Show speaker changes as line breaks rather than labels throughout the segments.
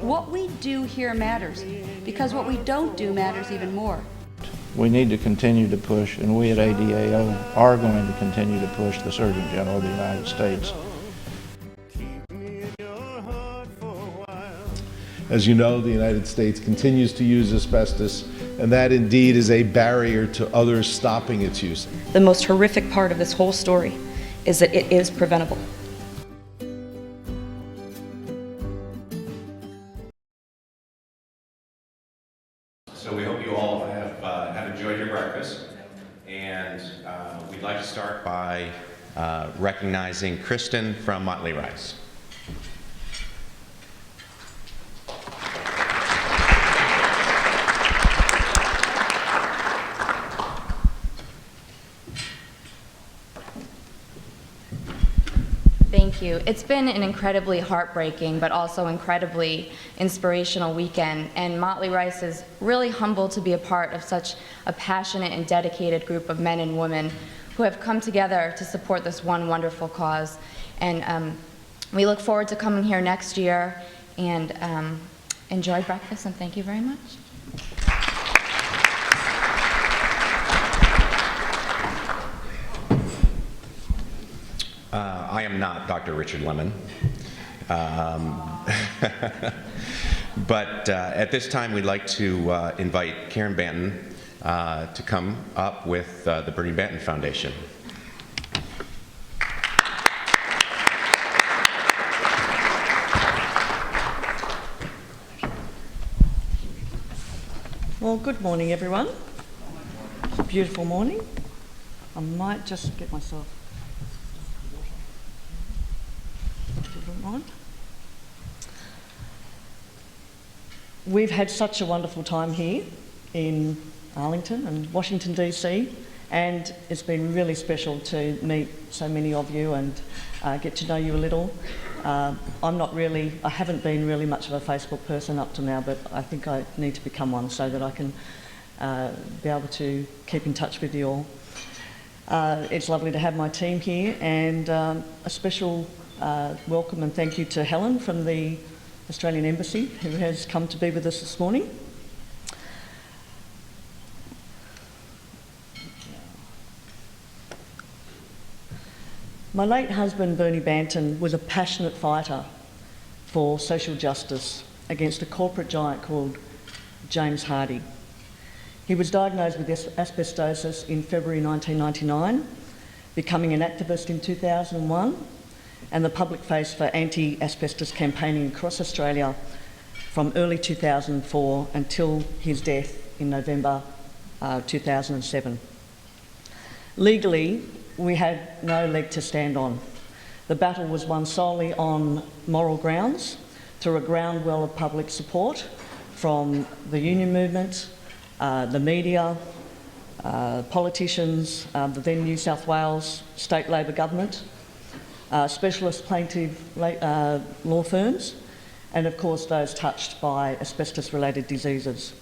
What we do here matters, because what we don't do matters even more.
We need to continue to push, and we at ADAO are going to continue to push the Surgeon General of the United States.
As you know, the United States continues to use asbestos, and that indeed is a barrier to others stopping its use.
The most horrific part of this whole story is that it is preventable.
So we hope you all have enjoyed your breakfast, and we'd like to start by recognizing Kristen from Motley Rice.
Thank you. It's been an incredibly heartbreaking but also incredibly inspirational weekend, and Motley Rice is really humbled to be a part of such a passionate and dedicated group of men and women who have come together to support this one wonderful cause. And we look forward to coming here next year, and enjoy breakfast, and thank you very much.
I am not Dr. Richard Lemon, but at this time we'd like to invite Karen Banton to come up with the Bernie Banton Foundation.
Well, good morning, everyone. It's a beautiful morning. I might just get myself on. We've had such a wonderful time here in Arlington and Washington DC, and it's been really special to meet so many of you and get to know you a little. I haven't been really much of a Facebook person up to now, but I think I need to become one so that I can be able to keep in touch with you all. It's lovely to have my team here, and a special welcome and thank you to Helen from the Australian Embassy, who has come to be with us this morning. My late husband, Bernie Banton, was a passionate fighter for social justice against a corporate giant called James Hardie. He was diagnosed with asbestosis in February 1999, becoming an activist in 2001, and the public face for anti-asbestos campaigning across Australia from early 2004 until his death in November 2007. Legally, we had no leg to stand on. The battle was won solely on moral grounds through a groundwell of public support from the union movement, the media, politicians, the then New South Wales state Labor government, specialist plaintiff law firms, and of course those touched by asbestos-related diseases.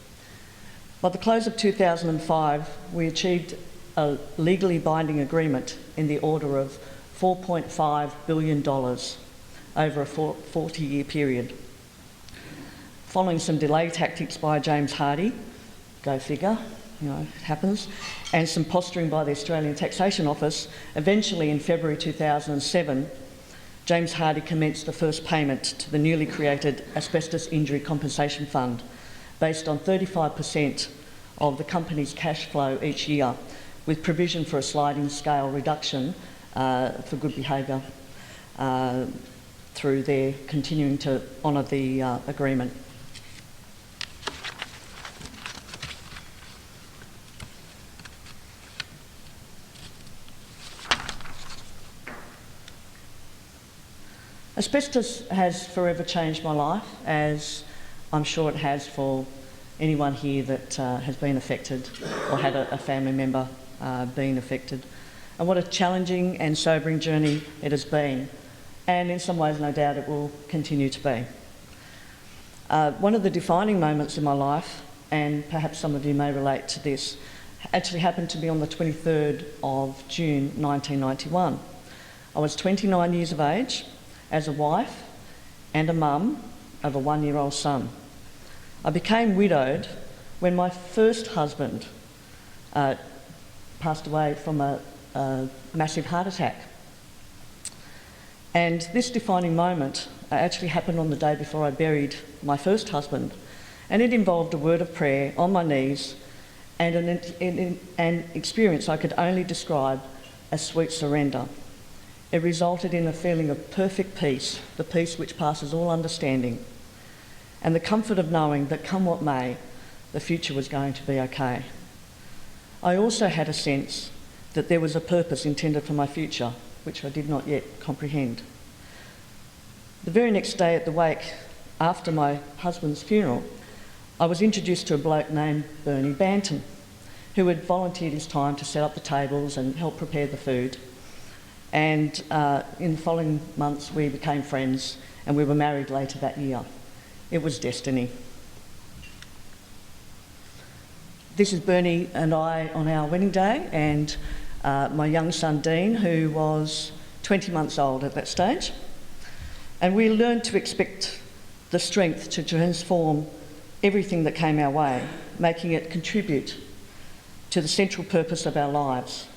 By the close of 2005, we achieved a legally binding agreement in the order of $4.5 billion over a 40-year period. Following some delay tactics by James Hardie, go figure, you know, it happens, and some posturing by the Australian Taxation Office, eventually in February 2007, James Hardie commenced the first payment to the newly created Asbestos Injury Compensation Fund, based on 35% of the company's cash flow each year, with provision for a sliding scale reduction for good behaviour through their continuing to honour the agreement. Asbestos has forever changed my life, as I'm sure it has for anyone here that has been affected or had a family member being affected. And what a challenging and sobering journey it has been, and in some ways no doubt it will continue to be. One of the defining moments in my life, and perhaps some of you may relate to this, actually happened to me on the 23rd of June 1991. I was 29 years of age, as a wife and a mum of a 1-year-old son. I became widowed when my first husband passed away from a massive heart attack. And this defining moment actually happened on the day before I buried my first husband, and it involved a word of prayer on my knees and an experience I could only describe as sweet surrender. It resulted in a feeling of perfect peace, the peace which passes all understanding, and the comfort of knowing that come what may, the future was going to be okay. I also had a sense that there was a purpose intended for my future, which I did not yet comprehend. The very next day at the wake, after my husband's funeral, I was introduced to a bloke named Bernie Banton, who had volunteered his time to set up the tables and help prepare the food. And in the following months, we became friends, and we were married later that year. It was destiny. This is Bernie and I on our wedding day, and my young son Dean, who was 20 months old at that stage. And we learned to expect the strength to transform everything that came our way, making it contribute to the central purpose of our lives,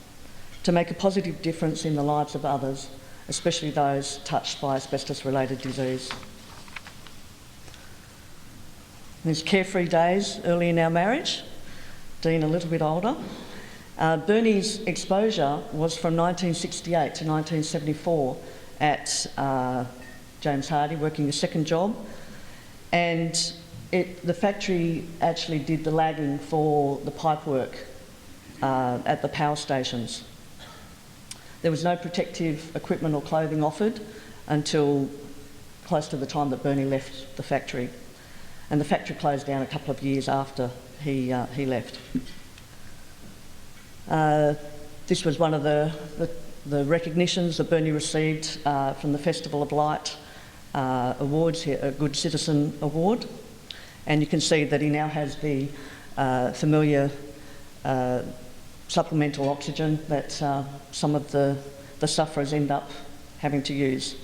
to make a positive difference in the lives of others, especially those touched by asbestos-related disease. There's carefree days early in our marriage, Dean a little bit older. Bernie's exposure was from 1968 to 1974 at James Hardie, working a second job, and the factory actually did the lagging for the pipework at the power stations. There was no protective equipment or clothing offered until close to the time that Bernie left the factory, and the factory closed down a couple of years after he left. This was one of the recognitions that Bernie received from the Festival of Light awards here, a Good Citizen Award, and you can see that he now has the familiar supplemental oxygen that some of the sufferers end up having to use.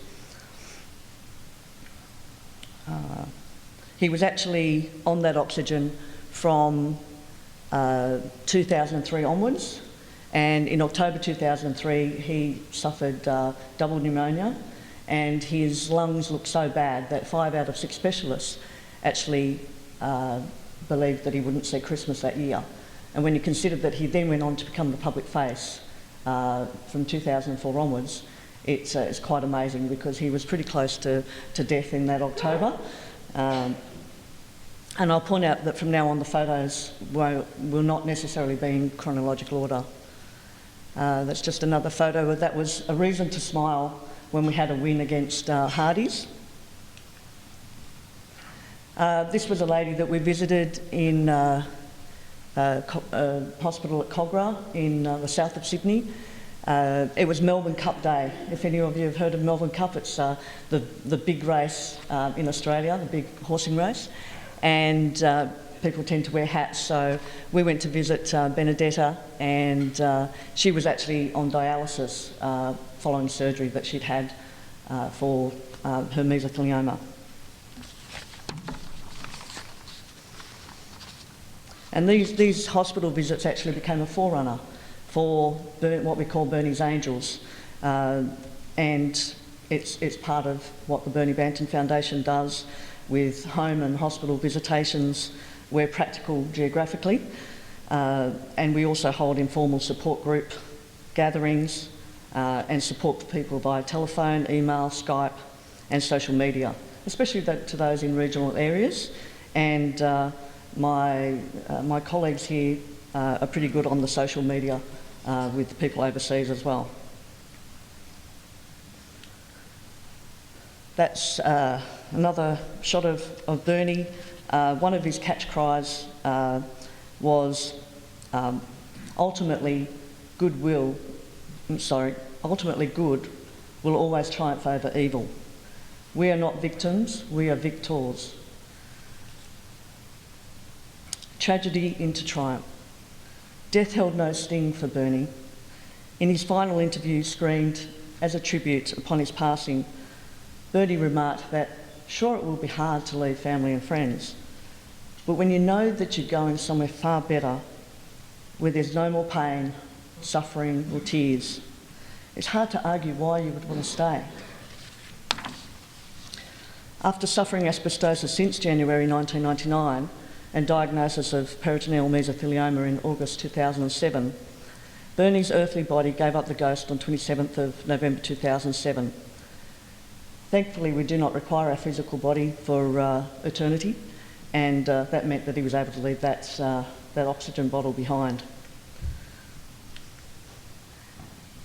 He was actually on that oxygen from 2003 onwards, and in October 2003 he suffered double pneumonia, and his lungs looked so bad that 5 out of 6 specialists actually believed that he wouldn't see Christmas that year. And when you consider that he then went on to become the public face from 2004 onwards, it's quite amazing, because he was pretty close to death in that October. And I'll point out that from now on the photos will not necessarily be in chronological order. That's just another photo. That was a reason to smile when we had a win against Hardies. This was a lady that we visited in hospital at Cogra in the south of Sydney. It was Melbourne Cup Day. If any of you have heard of Melbourne Cup, it's the big race in Australia, the big horsing race, and people tend to wear hats. So we went to visit Benedetta, and she was actually on dialysis following surgery that she'd had for her mesothelioma. And these hospital visits actually became a forerunner for what we call Bernie's Angels, and it's part of what the Bernie Banton Foundation does with home and hospital visitations where practical geographically, and we also hold informal support group gatherings and support for people via telephone, email, Skype and social media, especially to those in regional areas. And my colleagues here are pretty good on the social media with people overseas as well. That's another shot of Bernie. One of his catch cries was ultimately good will always triumph over evil. We are not victims, we are victors. Tragedy into triumph. Death held no sting for Bernie. In his final interview, screamed, as a tribute upon his passing, Bernie remarked that, sure, it will be hard to leave family and friends, but when you know that you're going somewhere far better, where there's no more pain, suffering or tears, it's hard to argue why you would want to stay. After suffering asbestosis since January 1999 and diagnosis of peritoneal mesothelioma in August 2007, Bernie's earthly body gave up the ghost on 27th of November 2007. Thankfully, we do not require our physical body for eternity, and that meant that he was able to leave that oxygen bottle behind.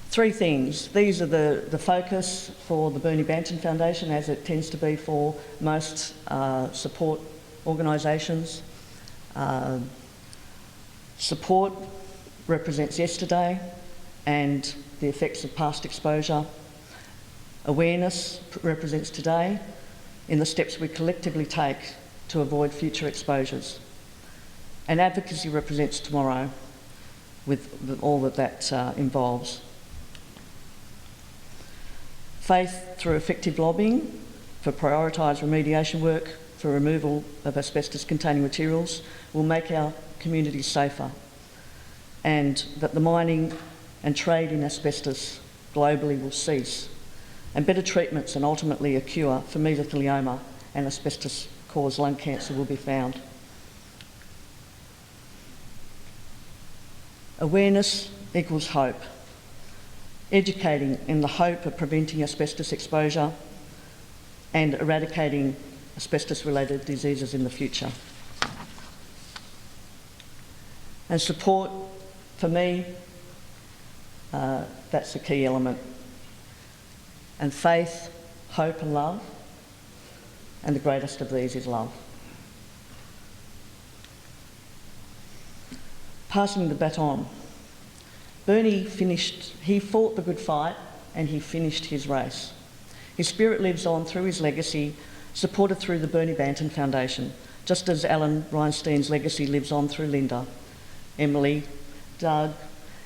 Three things. These are the focus for the Bernie Banton Foundation, as it tends to be for most support organisations. Support represents yesterday and the effects of past exposure. Awareness represents today in the steps we collectively take to avoid future exposures. And advocacy represents tomorrow with all that involves. Faith through effective lobbying for prioritised remediation work for removal of asbestos-containing materials will make our communities safer, and that the mining and trade in asbestos globally will cease, and better treatments and ultimately a cure for mesothelioma and asbestos-caused lung cancer will be found. Awareness equals hope. Educating in the hope of preventing asbestos exposure and eradicating asbestos-related diseases in the future. And support, for me, that's the key element. And faith, hope and love, and the greatest of these is love. Passing the baton. Bernie he fought the good fight and he finished his race. His spirit lives on through his legacy, supported through the Bernie Banton Foundation, just as Alan Reinstein's legacy lives on through Linda, Emily, Doug,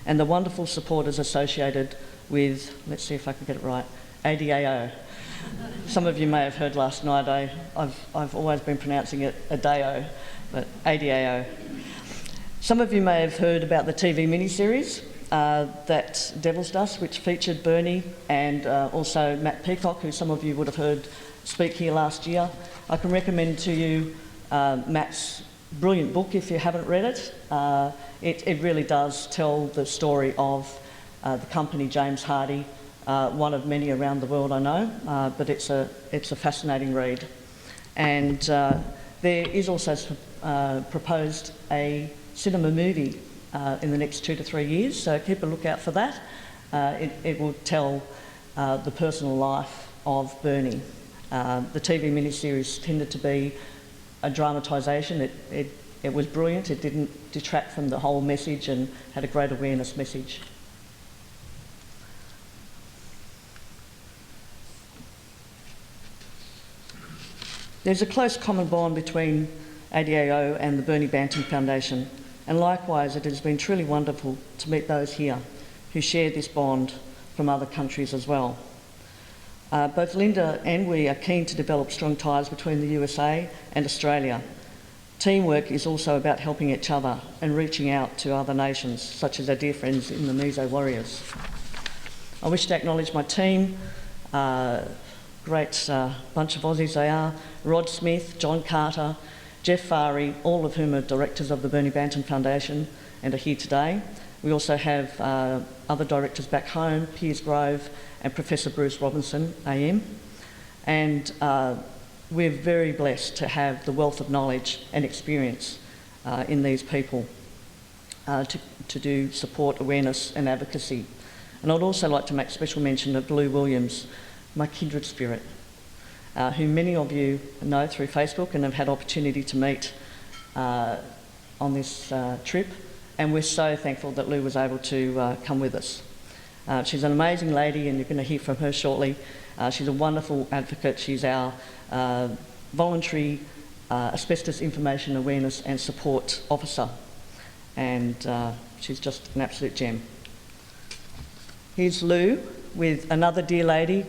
and the wonderful supporters associated with, let's see if I can get it right, ADAO. Some of you may have heard last night, I've always been pronouncing it ADAO, but ADAO. Some of you may have heard about the TV miniseries, that Devil's Dust, which featured Bernie and also Matt Peacock, who some of you would have heard speak here last year. I can recommend to you Matt's brilliant book if you haven't read it. It really does tell the story of the company James Hardie, one of many around the world I know, but it's a fascinating read. And there is also proposed a cinema movie in the next 2 to 3 years, so keep a lookout for that. It will tell the personal life of Bernie. The TV miniseries tended to be a dramatisation. It was brilliant. It didn't detract from the whole message and had a great awareness message. There's a close common bond between ADAO and the Bernie Banton Foundation, and likewise it has been truly wonderful to meet those here who share this bond from other countries as well. Both Linda and we are keen to develop strong ties between the USA and Australia. Teamwork is also about helping each other and reaching out to other nations, such as our dear friends in the Meso Warriors. I wish to acknowledge my team, great bunch of Aussies they are, Rod Smith, John Carter, Jeff Farey, all of whom are directors of the Bernie Banton Foundation and are here today. We also have other directors back home, Piers Grove and Professor Bruce Robinson, AM. And we're very blessed to have the wealth of knowledge and experience in these people to do support, awareness and advocacy. And I'd also like to make special mention of Lou Williams, my kindred spirit, who many of you know through Facebook and have had opportunity to meet on this trip. And we're so thankful that Lou was able to come with us. She's an amazing lady and you're going to hear from her shortly. She's a wonderful advocate. She's our voluntary asbestos information awareness and support officer. And she's just an absolute gem. Here's Lou with another dear lady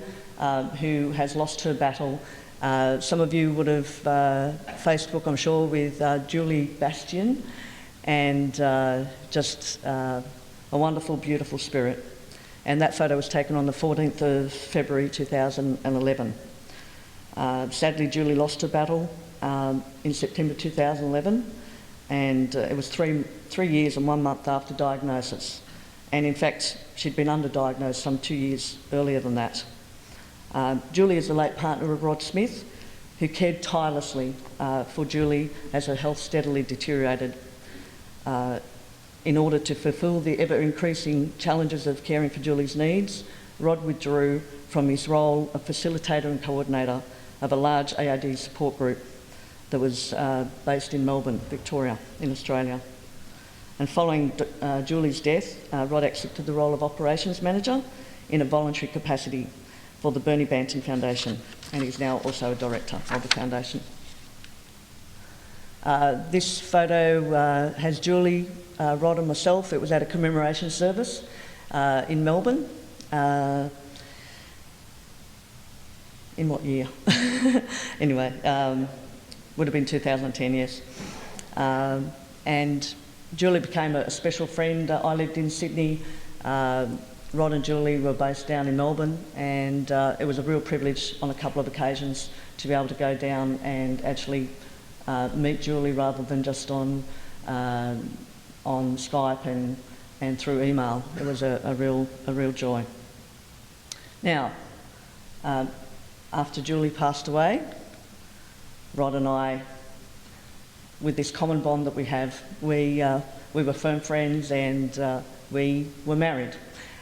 who has lost her battle. Some of you would have Facebook, I'm sure, with Julie Bastian, and just a wonderful, beautiful spirit. And that photo was taken on the 14th of February 2011. Sadly, Julie lost her battle in September 2011, and it was three years and 1 month after diagnosis. And in fact, she'd been underdiagnosed some 2 years earlier than that. Julie is the late partner of Rod Smith, who cared tirelessly for Julie as her health steadily deteriorated. In order to fulfil the ever-increasing challenges of caring for Julie's needs, Rod withdrew from his role of facilitator and coordinator of a large AAD support group that was based in Melbourne, Victoria, in Australia. And following Julie's death, Rod accepted the role of operations manager in a voluntary capacity for the Bernie Banton Foundation, and he's now also a director of the foundation. This photo has Julie, Rod and myself. It was at a commemoration service in Melbourne. In what year? Anyway, would have been 2010, yes. And Julie became a special friend. I lived in Sydney. Rod and Julie were based down in Melbourne, and it was a real privilege on a couple of occasions to be able to go down and actually meet Julie rather than just on Skype and through email. It was a real joy. Now, after Julie passed away, Rod and I, with this common bond that we have, we were firm friends, and we were married.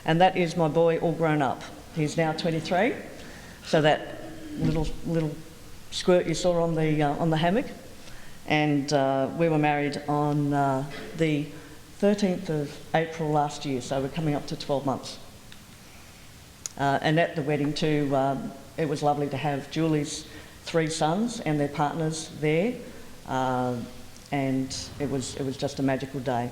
And that is my boy all grown up. He's now 23, so that little squirt you saw on the hammock. And we were married on the 13th of April last year, so we're coming up to 12 months. And at the wedding too, it was lovely to have Julie's 3 sons and their partners there, and it was just a magical day.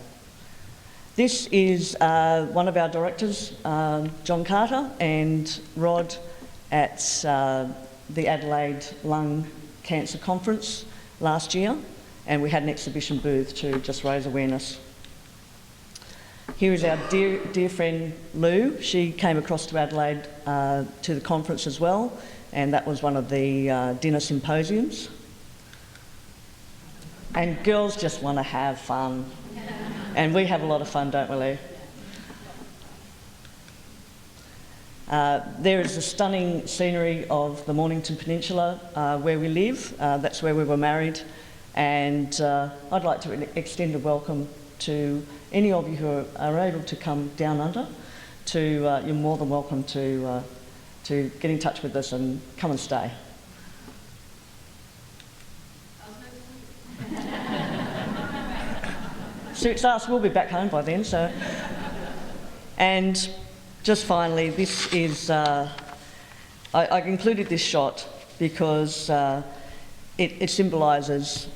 This is one of our directors, John Carter, and Rod at the Adelaide Lung Cancer Conference last year, and we had an exhibition booth to just raise awareness. Here is our dear friend Lou. She came across to Adelaide to the conference as well, and that was one of the dinner symposiums. And girls just want to have fun, and we have a lot of fun, don't we, Lou? There is the stunning scenery of the Mornington Peninsula where we live. That's where we were married, and I'd like to extend a welcome to any of you who are able to come down under. You're more than welcome to get in touch with us and come and stay. Suits us, we'll be back home by then. So, and just finally, this is, I included this shot because it symbolises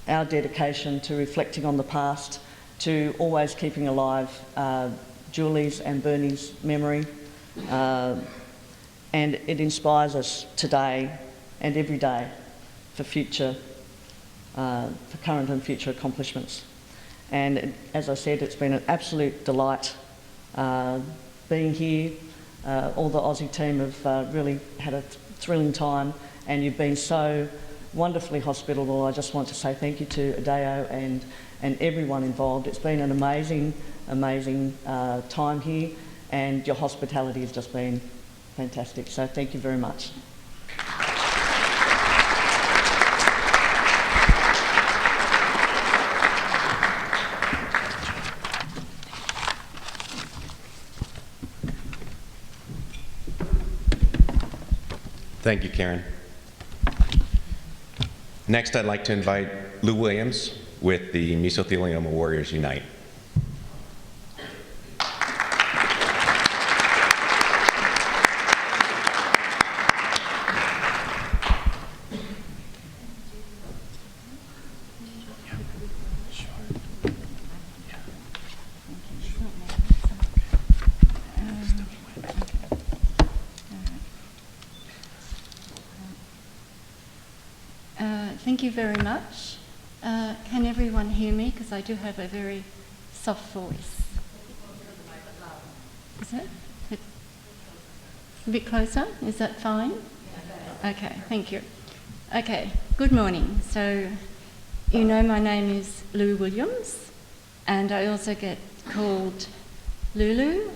our dedication to reflecting on the past, to always keeping alive Julie's and Bernie's memory, and it inspires us today and every day for current and future accomplishments. And as I said, it's been an absolute delight being here. All the Aussie team have really had a thrilling time, and you've been so wonderfully hospitable. I just want to say thank you to ADAO and everyone involved. It's been an amazing time here, and your hospitality has just been fantastic. So thank you very much.
Thank you, Karen. Next, I'd like to invite Lou Williams with the Mesothelioma Warriors Unite.
Thank you very much. Can everyone hear me? Because I do have a very soft voice. Is it? A bit closer? Is that fine? Okay, thank you. Okay, good morning. So, you know my name is Lou Williams, and I also get called Lulu,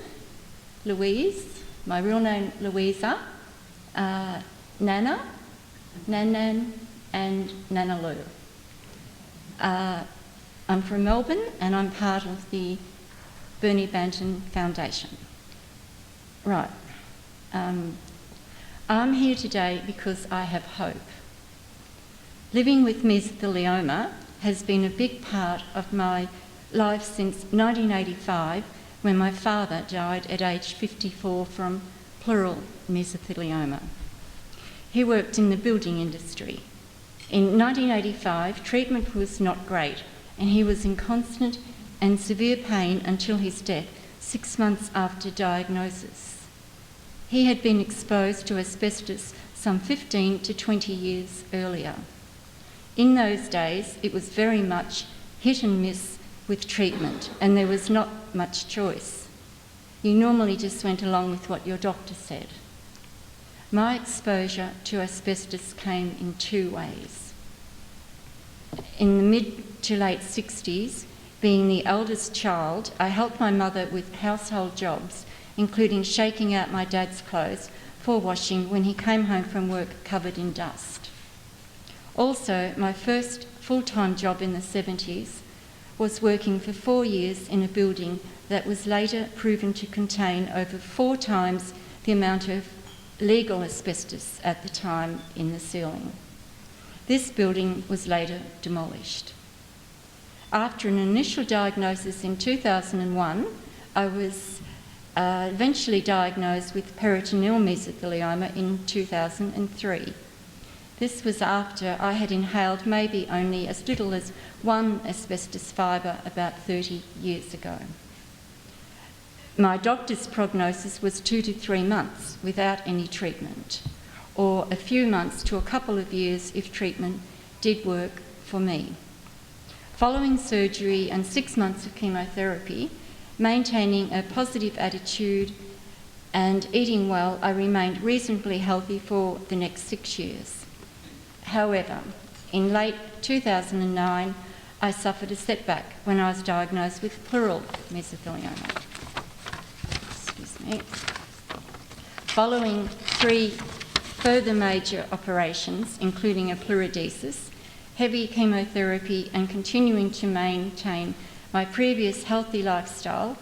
Louise, my real name Louisa, Nana, Nan, and Nana Lou. I'm from Melbourne, and I'm part of the Bernie Banton Foundation. Right. I'm here today because I have hope. Living with mesothelioma has been a big part of my life since 1985, when my father died at age 54 from pleural mesothelioma. He worked in the building industry. In 1985, treatment was not great, and he was in constant and severe pain until his death 6 months after diagnosis. He had been exposed to asbestos some 15 to 20 years earlier. In those days, it was very much hit and miss with treatment, and there was not much choice. You normally just went along with what your doctor said. My exposure to asbestos came in two ways. In the mid to late 60s, being the eldest child, I helped my mother with household jobs, including shaking out my dad's clothes for washing when he came home from work covered in dust. Also, my first full-time job in the 70s was working for 4 years in a building that was later proven to contain over 4 times the amount of legal asbestos at the time in the ceiling. This building was later demolished. After an initial diagnosis in 2001, I was eventually diagnosed with peritoneal mesothelioma in 2003. This was after I had inhaled maybe only as little as 1 asbestos fibre about 30 years ago. My doctor's prognosis was 2 to 3 months without any treatment, or a few months to a couple of years if treatment did work for me. Following surgery and 6 months of chemotherapy, maintaining a positive attitude and eating well, I remained reasonably healthy for the next 6 years. However, in late 2009, I suffered a setback when I was diagnosed with pleural mesothelioma. Excuse me. Following 3 further major operations, including a pleurodesis, heavy chemotherapy, and continuing to maintain my previous healthy lifestyle,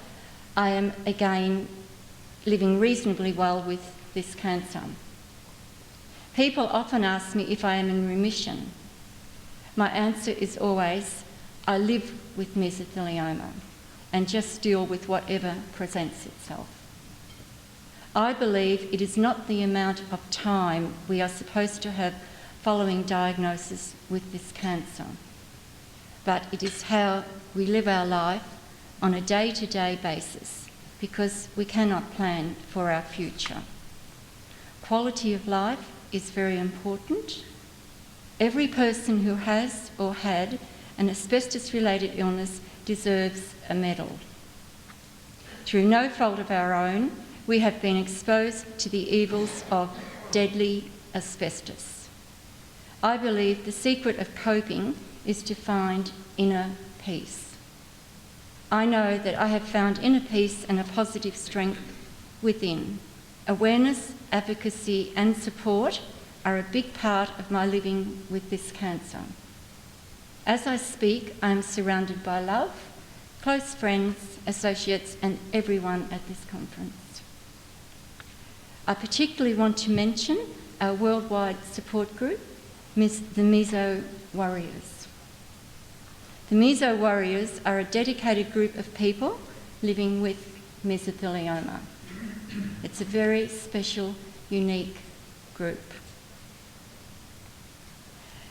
I am again living reasonably well with this cancer. People often ask me if I am in remission. My answer is always, I live with mesothelioma and just deal with whatever presents itself. I believe it is not the amount of time we are supposed to have following diagnosis with this cancer, but it is how we live our life on a day-to-day basis, because we cannot plan for our future. Quality of life is very important. Every person who has or had an asbestos-related illness deserves a medal. Through no fault of our own, we have been exposed to the evils of deadly asbestos. I believe the secret of coping is to find inner peace. I know that I have found inner peace and a positive strength within. Awareness, advocacy, and support are a big part of my living with this cancer. As I speak, I am surrounded by love, close friends, associates, and everyone at this conference. I particularly want to mention our worldwide support group, the Meso Warriors. The Meso Warriors are a dedicated group of people living with mesothelioma. It's a very special, unique group.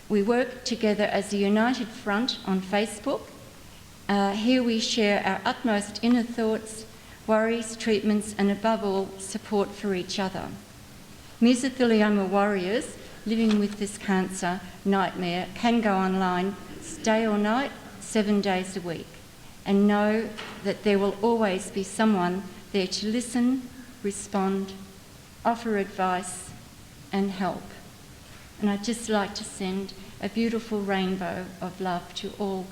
We work together as a united front on Facebook. Here we share our utmost inner thoughts, worries, treatments, and above all, support for each other. Mesothelioma Warriors living with this cancer nightmare can go online day or night, 7 days a week, and know that there will always be someone there to listen, respond, offer advice and help. And I'd just like to send a beautiful rainbow of love to all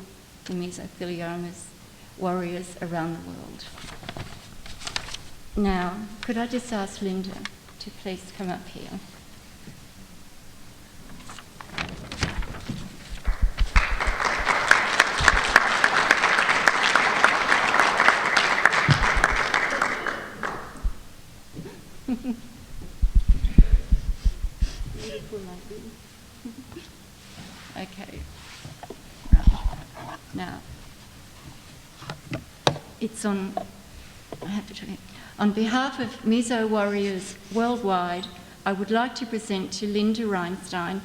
the mesotheliomas warriors around the world. Now, could I just ask Linda to please come up here? Okay. Right. Now, it's on. I have to tell you. On behalf of Meso warriors worldwide, I would like to present to Linda Reinstein,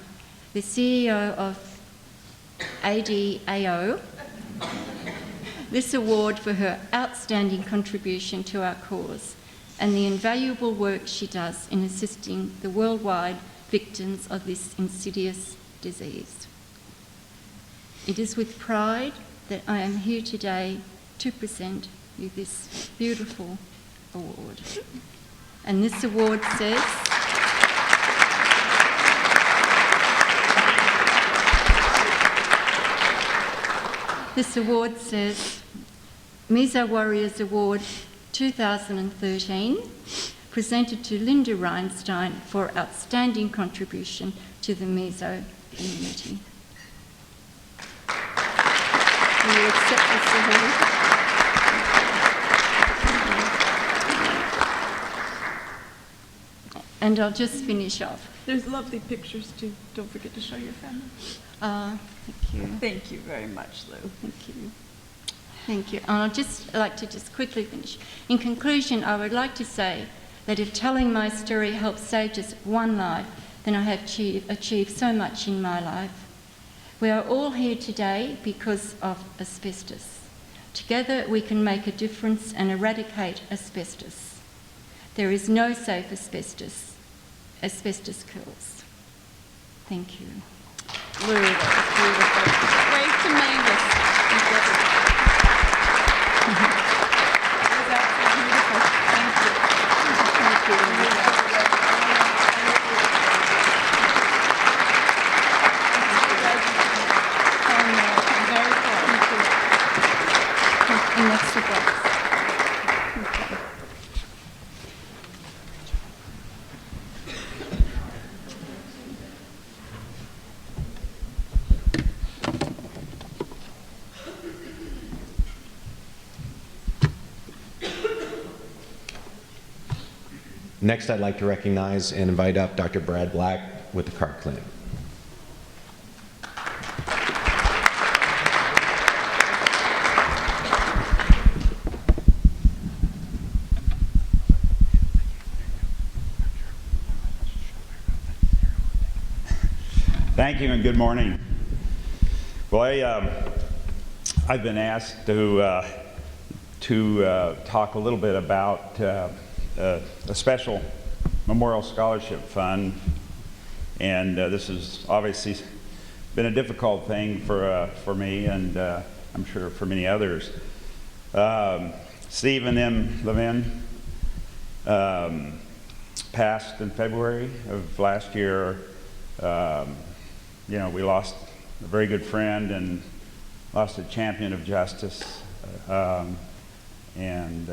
the CEO of ADAO, this award for her outstanding contribution to our cause and the invaluable work she does in assisting the worldwide victims of this insidious disease. It is with pride that I am here today to present you this beautiful award. And this award says, Meso Warriors Award 2013, presented to Linda Reinstein for outstanding contribution to the Meso community. Will you accept this award? And I'll just finish off.
There's lovely pictures too. Don't forget to show your family.
Thank you.
Thank you very much, Lou.
Thank you. Thank you. And I'd just like to quickly finish. In conclusion, I would like to say that if telling my story helps save just one life, then I have achieved so much in my life. We are all here today because of asbestos. Together we can make a difference and eradicate asbestos. There is no safe asbestos. Asbestos kills. Thank you.
Lou, that was beautiful. Wave to Mavis. That was beautiful. Thank you. Thank you. Very cool.
And that's the box.
Next, I'd like to recognize and invite up Dr. Brad Black with the card clinic.
Thank you and good morning. Well, I've been asked to talk a little bit about a special Memorial Scholarship Fund, and this has obviously been a difficult thing for me, and I'm sure for many others. Stephen M. Levin passed in February of last year. You know, we lost a very good friend and lost a champion of justice, and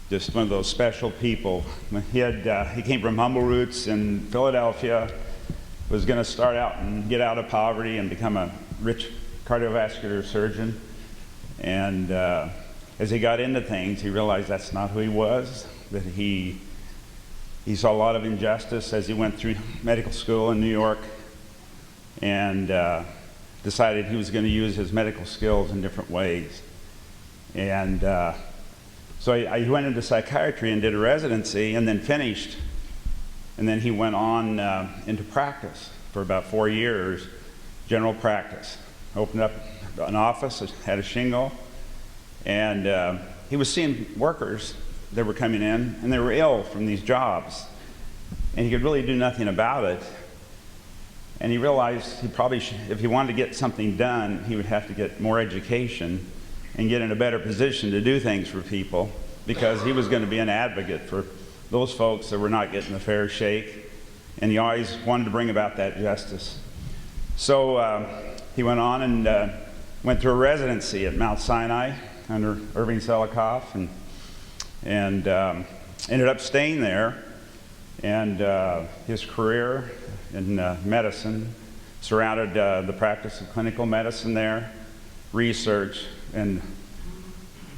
just one of those special people. He came from humble roots in Philadelphia, was going to start out and get out of poverty and become a rich cardiovascular surgeon. And as he got into things, he realized that's not who he was, that he saw a lot of injustice as he went through medical school in New York, and decided he was going to use his medical skills in different ways. And so he went into psychiatry and did a residency and then finished. And then he went on into practice for about 4 years, general practice. Opened up an office, had a shingle, and he was seeing workers that were coming in and they were ill from these jobs. and he could really do nothing about it. And he realized he probably if he wanted to get something done, he would have to get more education and get in a better position to do things for people, because he was going to be an advocate for those folks that were not getting a fair shake, and he always wanted to bring about that justice. So he went on and went through a residency at Mount Sinai under Irving Selikoff, and ended up staying there. And his career in medicine surrounded the practice of clinical medicine there, research, and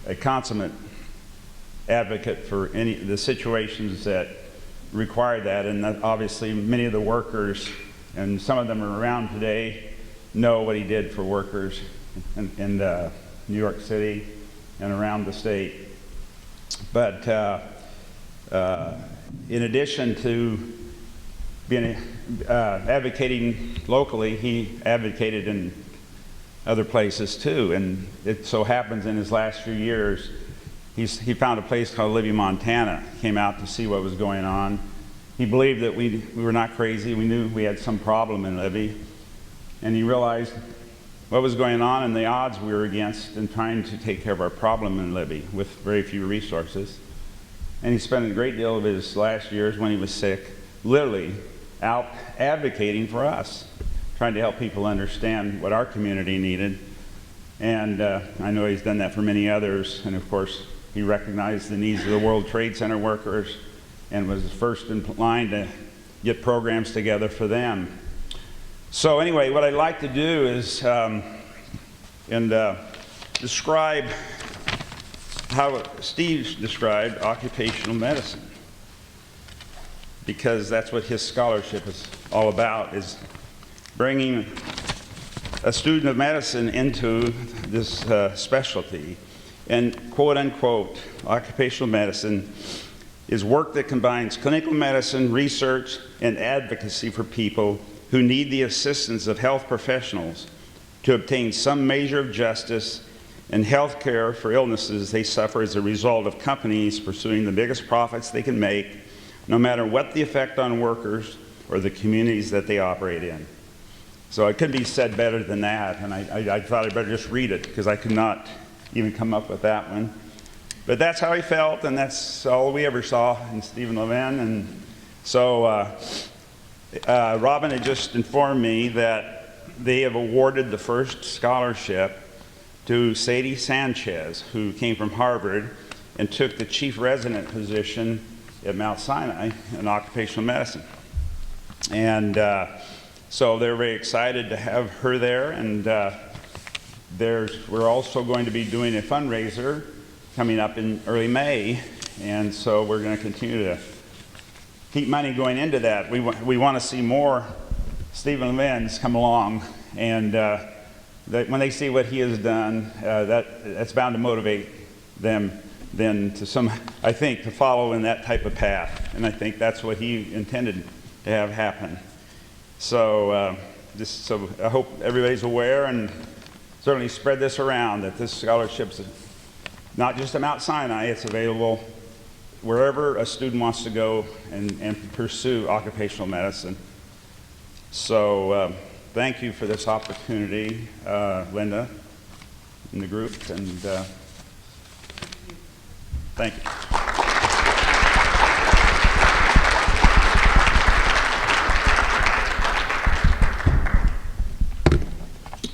a consummate advocate for any of the situations that required that. And that obviously many of the workers, and some of them are around today, know what he did for workers in New York City and around the state. But in addition to being advocating locally, he advocated in other places too. And it so happens in his last few years, he found a place called Libby, Montana. He came out to see what was going on. He believed that we were not crazy. We knew we had some problem in Libby. And he realized what was going on and the odds we were against in trying to take care of our problem in Libby with very few resources. And he spent a great deal of his last years when he was sick literally out advocating for us, trying to help people understand what our community needed. And I know he's done that for many others. And of course, he recognized the needs of the World Trade Center workers and was first in line to get programs together for them. So anyway, what I'd like to do is describe how Steve described occupational medicine, because that's what his scholarship is all about, is bringing a student of medicine into this specialty. And quote unquote, occupational medicine is work that combines clinical medicine, research, and advocacy for people who need the assistance of health professionals to obtain some measure of justice and health care for illnesses they suffer as a result of companies pursuing the biggest profits they can make, no matter what the effect on workers or the communities that they operate in. So it could be said better than that, and I thought I'd better just read it, because I could not even come up with that one. But that's how he felt, and that's all we ever saw in Stephen Levin. And so Robin had just informed me that they have awarded the first scholarship to Sadie Sanchez, who came from Harvard and took the chief resident position at Mount Sinai in occupational medicine. And so they're very excited to have her there. And we're also going to be doing a fundraiser coming up in early May. And so we're going to continue to keep money going into that. We want to see more Stephen Levins come along, and when they see what he has done, that's bound to motivate them then to I think, to follow in that type of path. And I think that's what he intended to have happen. So so I hope everybody's aware, and certainly spread this around, that this scholarship's not just at Mount Sinai, it's available wherever a student wants to go and pursue occupational medicine. So thank you for this opportunity, Linda, and the group, and thank you.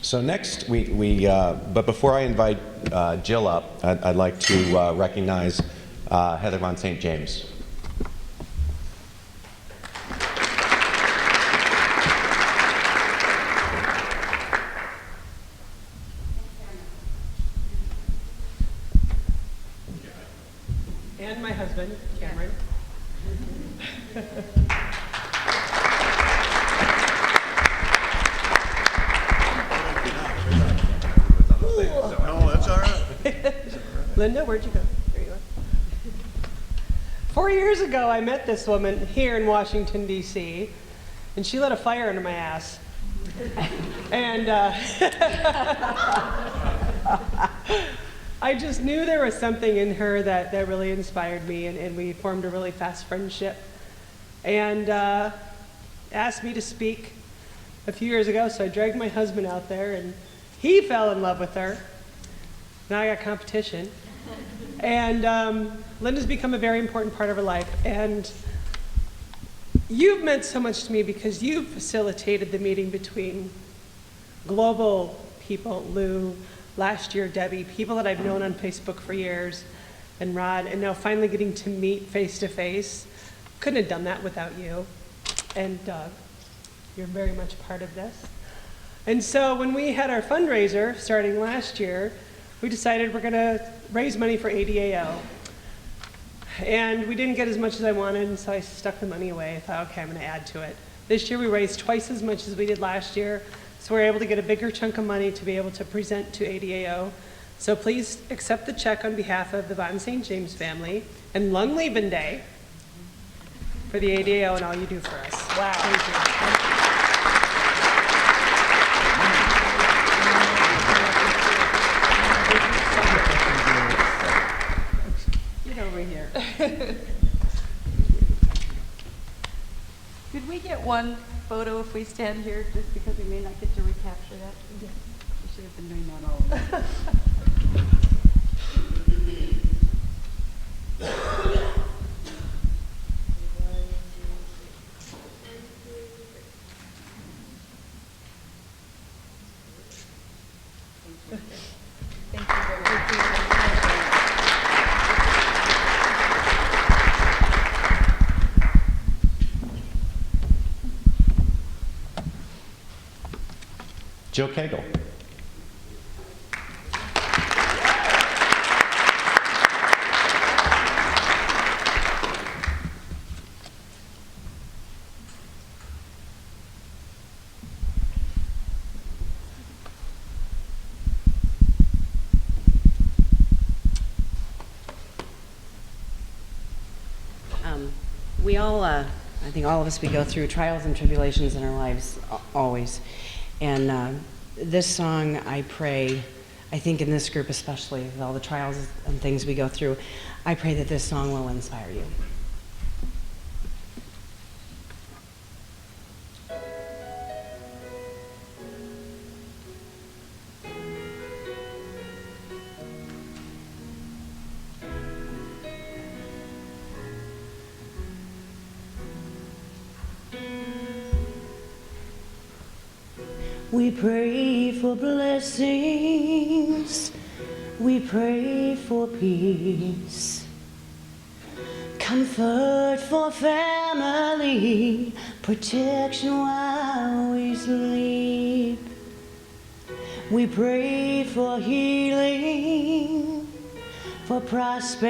So next, but before I invite Jill up, I'd like to recognize Heather Von St. James.
And my husband, Cameron.
No, that's all right.
Linda, where'd you go? There you are. 4 years ago, I met this woman here in Washington, D.C., and she lit a fire under my ass. And I just knew there was something in her that really inspired me, and we formed a really fast friendship. and asked me to speak a few years ago, so I dragged my husband out there, and he fell in love with her. Now I got competition. And Linda's become a very important part of her life, and you've meant so much to me because you've facilitated the meeting between global people, Lou, last year Debbie, people that I've known on Facebook for years, and Rod, and now finally getting to meet face to face. Couldn't have done that without you. And you're very much part of this. And so when we had our fundraiser starting last year, we decided we're gonna raise money for ADAO. And we didn't get as much as I wanted, and so I stuck the money away. I thought, okay, I'm gonna add to it. This year we raised twice as much as we did last year, so we're able to get a bigger chunk of money to be able to present to ADAO. So please accept the check on behalf of the Von St. James family, and Long Leben Day for the ADAO and all you do for us. Wow. Thank you.
Over here. Could we get one photo if we stand here, just because we may not get to recapture that? Yeah. We should have been doing that all along. Thank you very much.
Jill Cagle.
We all, I think all of us, we go through trials and tribulations in our lives, always. And this song, I pray, I think in this group especially, with all the trials and things we go through, I pray that this song will inspire you. We pray for blessings, we pray for peace, comfort for family, protection while we sleep. We pray for healing, for prosperity.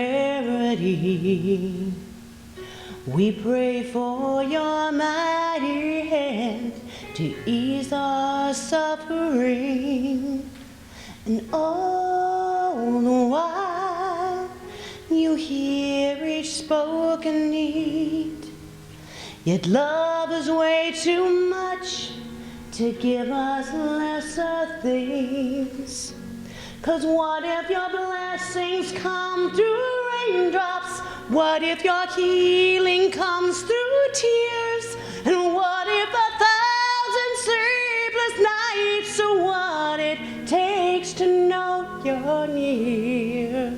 We pray for your mighty hand to ease our suffering, and all the while you hear each spoken need. Yet love is way too much to give us lesser things. 'Cause what if your blessings come through raindrops? What if your healing comes through tears? And what if 1,000 sleepless nights are what it takes to know you're near?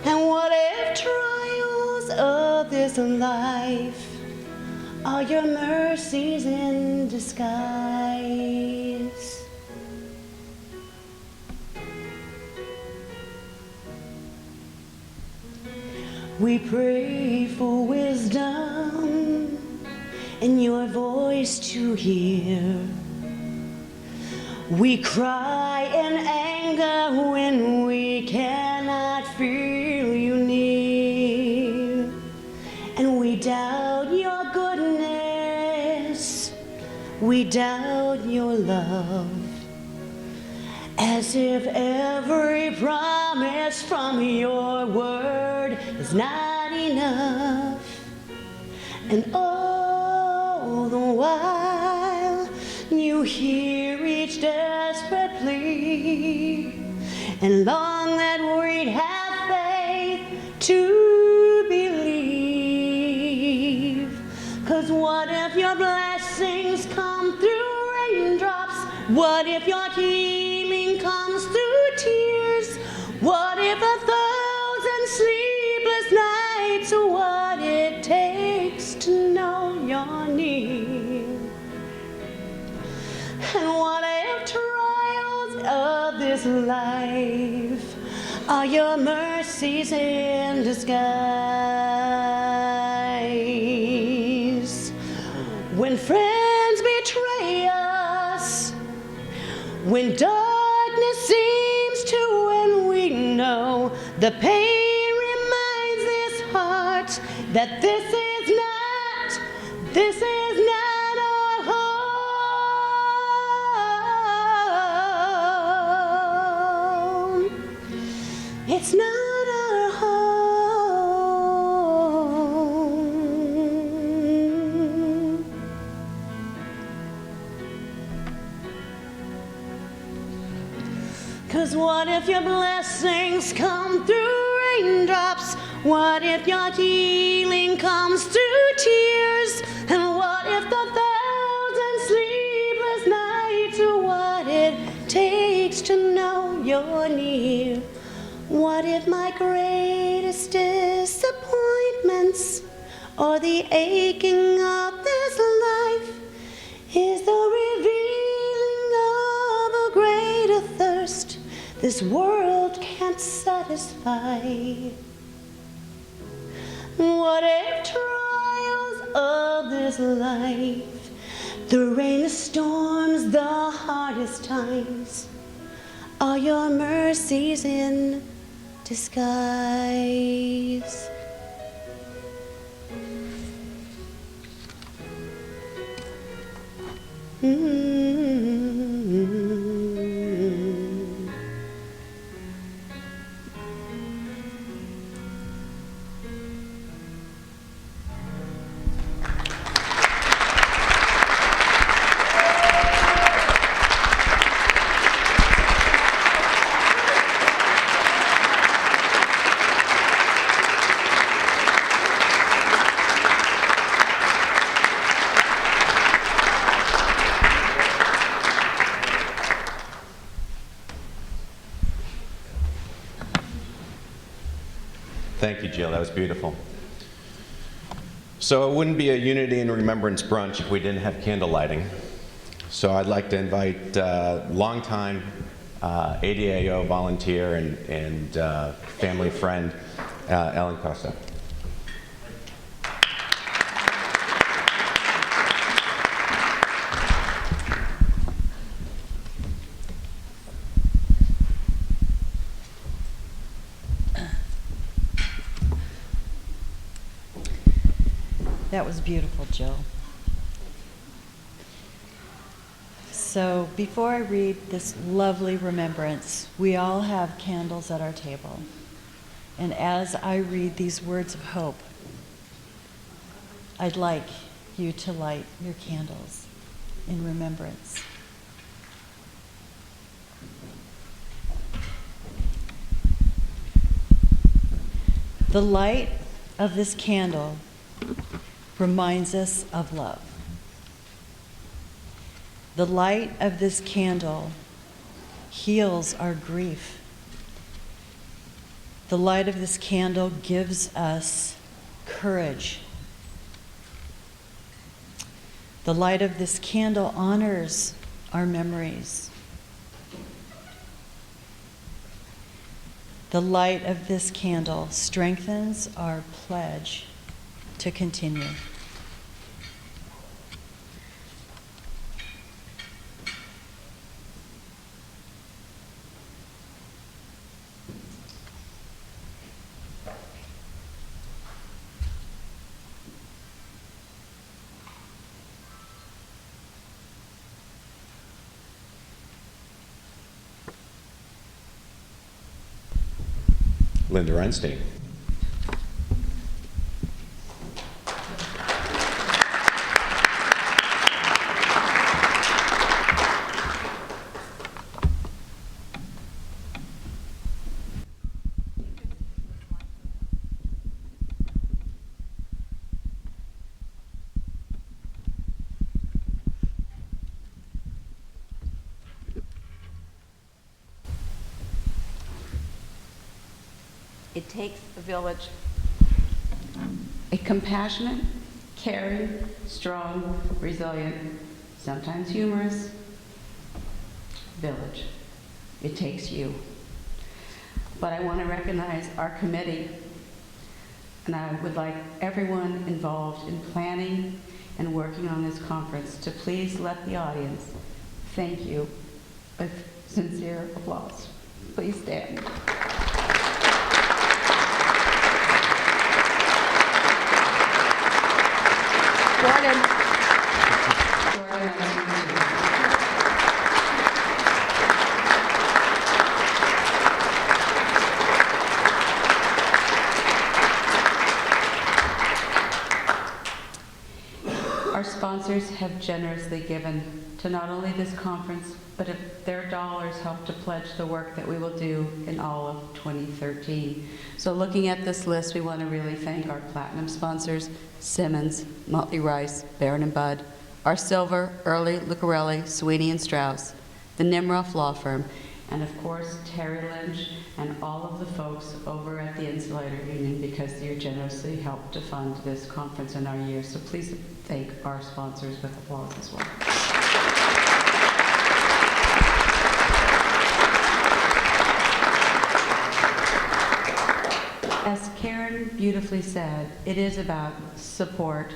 And what if trials of this life are your mercies in disguise? We pray for wisdom and your voice to hear. We cry in anger when we cannot feel you near. And we doubt your goodness, we doubt your love, as if every promise from your word is not enough. And all the while you hear each desperate plea, and long that we'd have faith to believe.
'Cause what if your blessings come through raindrops? What if your healing comes through tears? What if 1,000 sleepless nights are what it takes to know you're near? And what if trials of this life are your mercies in disguise? When friends betray us, when darkness seems to win, we know the pain reminds this heart that this is not our home. It's not our home. 'Cause what if your blessings come through raindrops? What if your healing comes through tears? And what if the 1,000 sleepless nights are what it takes to know you're near? What if my greatest disappointments or the aching of this life is the revealing of a greater thirst this world can't satisfy? What if trials of this life, the rain, the storms, the hardest times, are your mercies in disguise?
Thank you, Jill. That was beautiful. So it wouldn't be a Unity and Remembrance brunch if we didn't have candle lighting. So I'd like to invite longtime ADAO volunteer and family friend, Ellen Costa.
That was beautiful, Jill. So before I read this lovely remembrance, we all have candles at our table. And as I read these words of hope, I'd like you to light your candles in remembrance. The light of this candle reminds us of love. The light of this candle heals our grief. The light of this candle gives us courage. The light of this candle honors our memories. The light of this candle strengthens our pledge to continue.
Linda Renstein.
It takes a village, a compassionate, caring, strong, resilient, sometimes humorous village. It takes you. But I want to recognize our committee, and I would like everyone involved in planning and working on this conference to please let the audience thank you with sincere applause. Please stand. Gordon. Our sponsors have generously given to not only this conference, but if their dollars help to pledge the work that we will do in all of 2013. So looking at this list, we want to really thank our platinum sponsors, Simmons, Motley Rice, Barron & Budd, our silver, Early, Lucarelli, Sweeney & Strauss, the Nimroff Law Firm, and of course, Terry Lynch and all of the folks over at the Insulator Union, because you generously helped to fund this conference in our year. So please thank our sponsors with applause as well. As Karen beautifully said, it is about support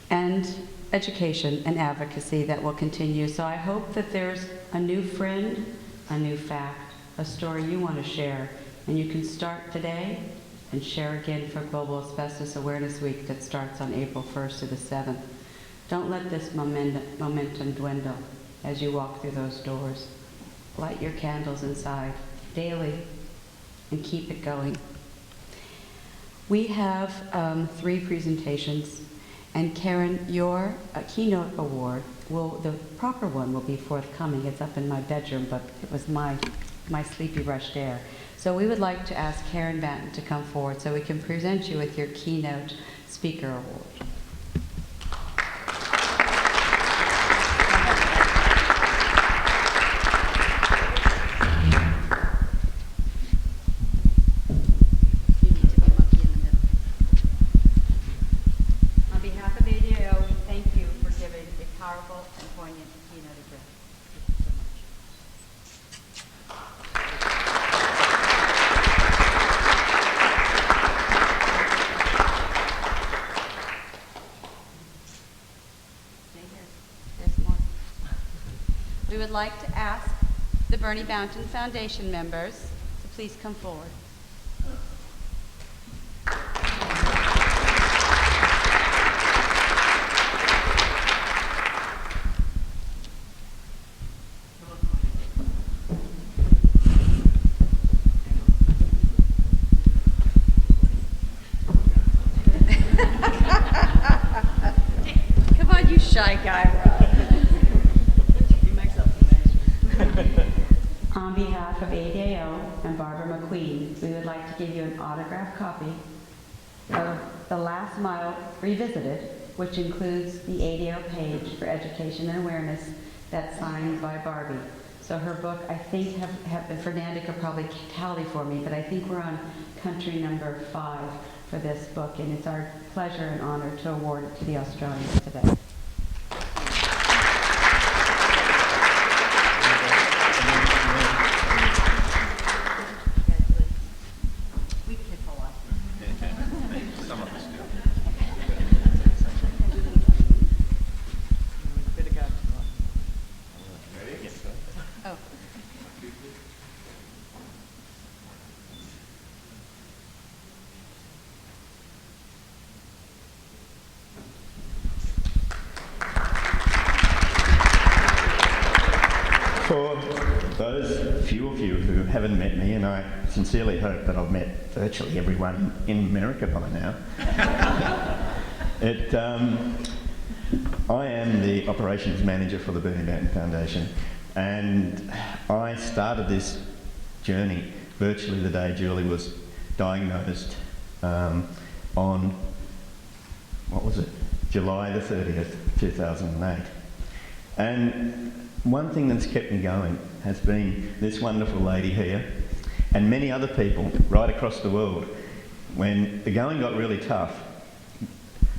and education and advocacy that will continue. So I hope that there's a new friend, a new fact, a story you want to share, and you can start today and share again for Global Asbestos Awareness Week that starts on April 1st to the 7th. Don't let this momentum dwindle as you walk through those doors. Light your candles inside daily and keep it going. We have 3 presentations, and Karen, your keynote award, the proper one will be forthcoming. It's up in my bedroom, but it was my sleepy rushed air. So we would like to ask Karen Banton to come forward so we can present you with your keynote speaker award.
On behalf of ADAO, we thank you for giving a powerful and poignant keynote address. Thank you so much.
There's more. We would like to ask the Bernie Bounton Foundation members to please come forward. Come on, you shy guy. On behalf of ADAO and Barbara McQueen, we would like to give you an autographed copy of The Last Mile Revisited, which includes the ADAO page for education and awareness that's signed by Barbie. So her book, I think, Fernanda could probably tally for me, but I think we're on country number 5 for this book, and it's our pleasure and honor to award it to the Australians today.
We kiss a lot.
Some of us do.
Better go.
Ready? Yes.
Oh.
For those few of you who haven't met me, and I sincerely hope that I've met virtually everyone in America by now, I am the operations manager for the Bernie Bounton Foundation, and I started this journey virtually the day Julie was diagnosed on, what was it, July the 30th, 2008. And one thing that's kept me going has been this wonderful lady here, and many other people right across the world. When the going got really tough,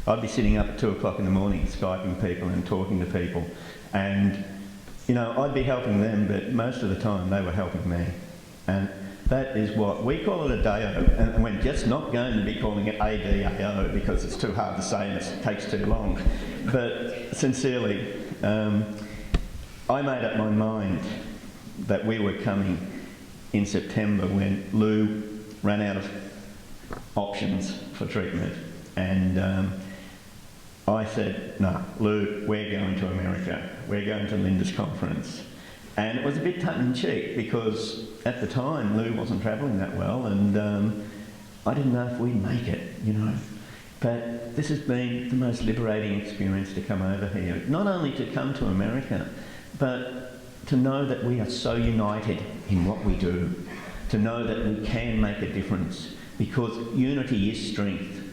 I'd be sitting up at 2 o'clock in the morning Skyping people and talking to people, and you know, I'd be helping them, but most of the time they were helping me. And that is what we call it, ADAO, and we're just not going to be calling it ADAO because it's too hard to say and it takes too long. But sincerely, I made up my mind that we were coming in September when Lou ran out of options for treatment, and I said, no, Lou, we're going to America. We're going to Linda's conference. And it was a bit tongue-in-cheek because at the time Lou wasn't travelling that well, and I didn't know if we'd make it, you know. But this has been the most liberating experience to come over here. Not only to come to America, but to know that we are so united in what we do. To know that we can make a difference, because unity is strength.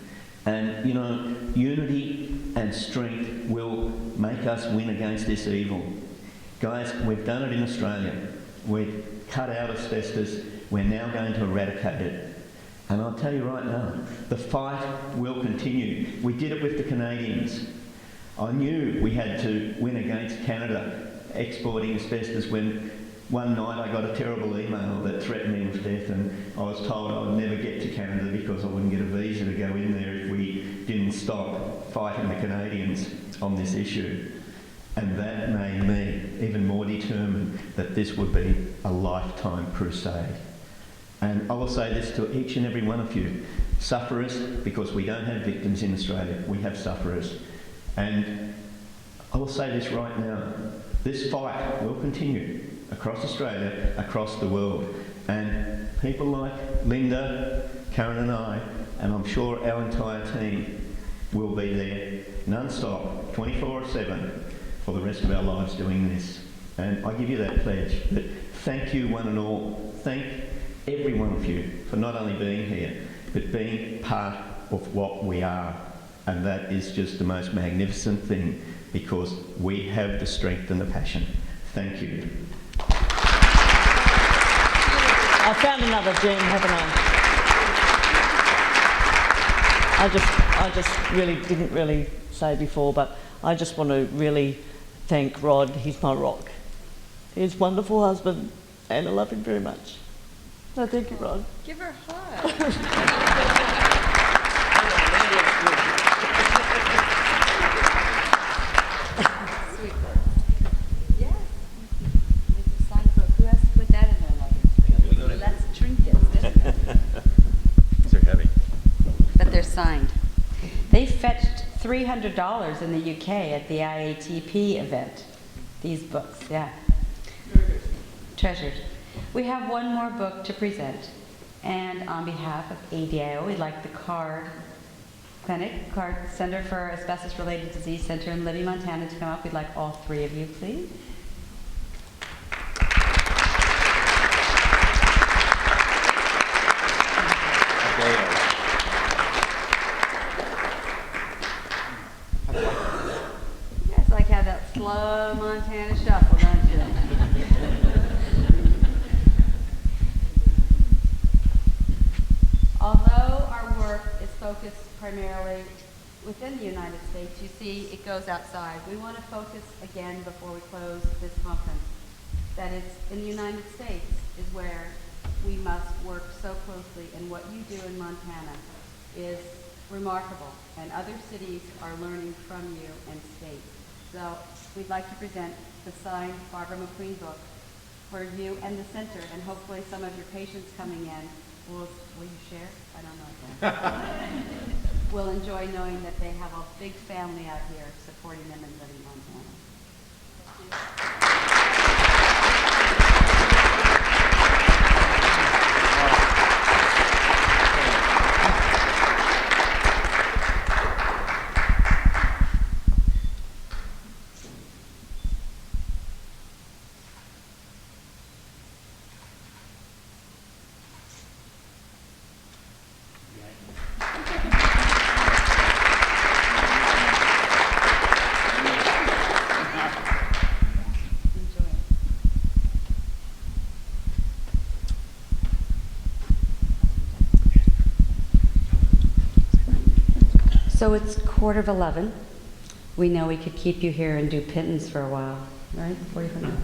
And, you know, unity and strength will make us win against this evil. Guys, we've done it in Australia. We've cut out asbestos. We're now going to eradicate it. And I'll tell you right now, the fight will continue. We did it with the Canadians. I knew we had to win against Canada exporting asbestos when one night I got a terrible email that threatened me with death, and I was told I would never get to Canada because I wouldn't get a visa to go in there if we didn't stop fighting the Canadians on this issue. And that made me even more determined that this would be a lifetime crusade. And I will say this to each and every one of you. Sufferers, because we don't have victims in Australia, we have sufferers. And I will say this right now, this fight will continue across Australia, across the world. And people like Linda, Karen and I, and I'm sure our entire team will be there non-stop, 24/7, for the rest of our lives doing this. And I give you that pledge. But thank you one and all. Thank every one of you for not only being here, but being part of what we are. And that is just the most magnificent thing, because we have the strength and the passion. Thank you.
I found another gem, haven't I? I just really didn't really say before, but I just want to really thank Rod. He's my rock. He's a wonderful husband, and I love him very much. So thank you, Rod.
Give her a hug. Sweet words. Yes. It's a signbook. Who has to put that in their luggage? That's trinkets.
These are heavy.
But they're signed. They fetched $300 in the UK at the IATP event. These books, yeah. Treasures. We have one more book to present. And on behalf of ADAO, we'd like the CARD Center for Asbestos Related Disease Center in Libby, Montana, to come up. We'd like all three of you, please. You guys like have that slow Montana shuffle, don't you? Although our work is focused primarily within the United States, you see it goes outside. We want to focus again before we close this conference that it's in the United States is where we must work so closely, and what you do in Montana is remarkable, and other cities are learning from you and states. So we'd like to present the signed Barbara McQueen book for you and the center, and hopefully some of your patients coming in will you share? I don't know. Will enjoy knowing that they have a big family out here supporting them in Libby, Montana. Enjoy. So it's 11:15. We know we could keep you here and do pittance for a while, right? Before you come in.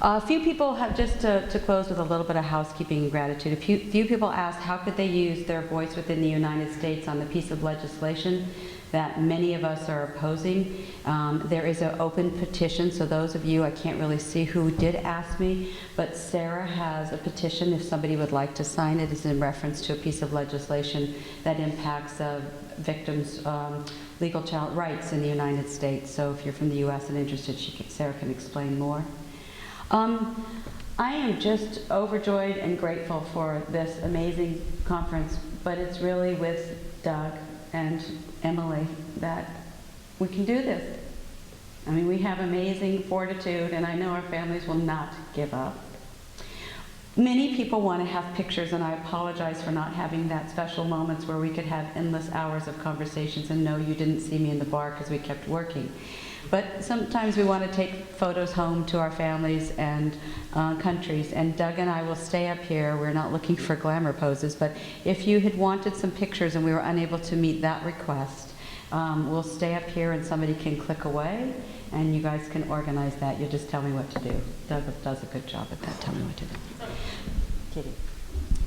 A few people have, just to close with a little bit of housekeeping and gratitude, a few people asked how could they use their voice within the United States on the piece of legislation that many of us are opposing. There is an open petition, so those of you, I can't really see who did ask me, but Sarah has a petition if somebody would like to sign it. It's in reference to a piece of legislation that impacts victims' legal child rights in the United States. So if you're from the U.S. and interested, Sarah can explain more. I am just overjoyed and grateful for this amazing conference, but it's really with Doug and Emily that we can do this. I mean, we have amazing fortitude, and I know our families will not give up. Many people want to have pictures, and I apologize for not having that special moments where we could have endless hours of conversations, and no, you didn't see me in the bar because we kept working. But sometimes we want to take photos home to our families and countries, and Doug and I will stay up here. We're not looking for glamour poses, but if you had wanted some pictures and we were unable to meet that request, we'll stay up here and somebody can click away, and you guys can organize that. You'll just tell me what to do. Doug does a good job at that. Tell me what to do. Kitty.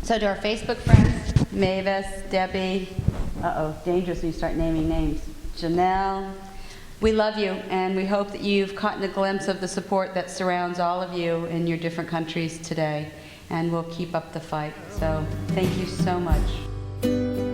So to our Facebook friends, Mavis, Debbie, dangerous when you start naming names, Janelle, we love you, and we hope that you've caught a glimpse of the support that surrounds all of you in your different countries today, and we'll keep up the fight. So thank you so much.